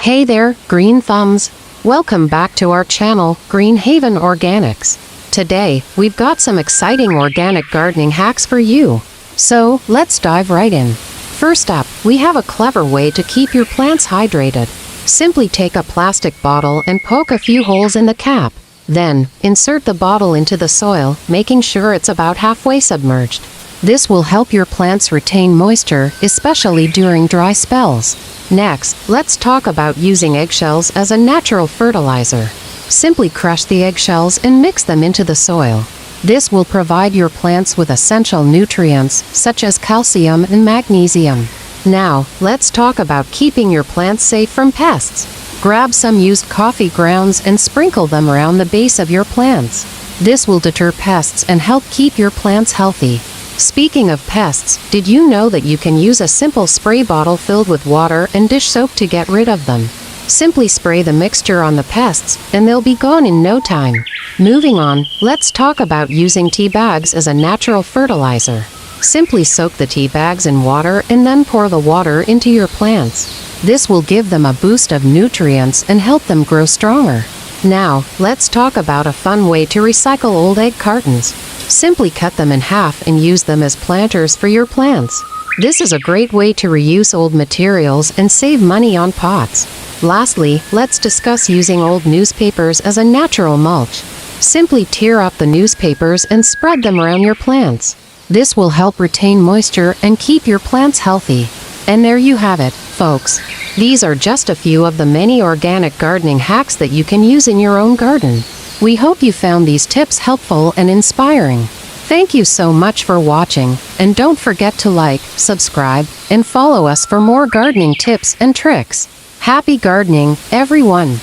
Hey there, green thumbs. Welcome back to our channel, Green Haven Organics. Today, we've got some exciting organic gardening hacks for you. So, let's dive right in. First up, we have a clever way to keep your plants hydrated. Simply take a plastic bottle and poke a few holes in the cap. Then, insert the bottle into the soil, making sure it's about halfway submerged. This will help your plants retain moisture, especially during dry spells. Next, let's talk about using eggshells as a natural fertilizer. Simply crush the eggshells and mix them into the soil. This will provide your plants with essential nutrients, such as calcium and magnesium. Now, let's talk about keeping your plants safe from pests. Grab some used coffee grounds and sprinkle them around the base of your plants. This will deter pests and help keep your plants healthy. Speaking of pests, did you know that you can use a simple spray bottle filled with water and dish soap to get rid of them? Simply spray the mixture on the pests, and they'll be gone in no time. Moving on, let's talk about using tea bags as a natural fertilizer. Simply soak the tea bags in water and then pour the water into your plants. This will give them a boost of nutrients and help them grow stronger. Now, let's talk about a fun way to recycle old egg cartons. Simply cut them in half and use them as planters for your plants. This is a great way to reuse old materials and save money on pots. Lastly, let's discuss using old newspapers as a natural mulch. Simply tear up the newspapers and spread them around your plants. This will help retain moisture and keep your plants healthy. And there you have it, folks. These are just a few of the many organic gardening hacks that you can use in your own garden. We hope you found these tips helpful and inspiring. Thank you so much for watching, and don't forget to like, subscribe, and follow us for more gardening tips and tricks. Happy gardening, everyone!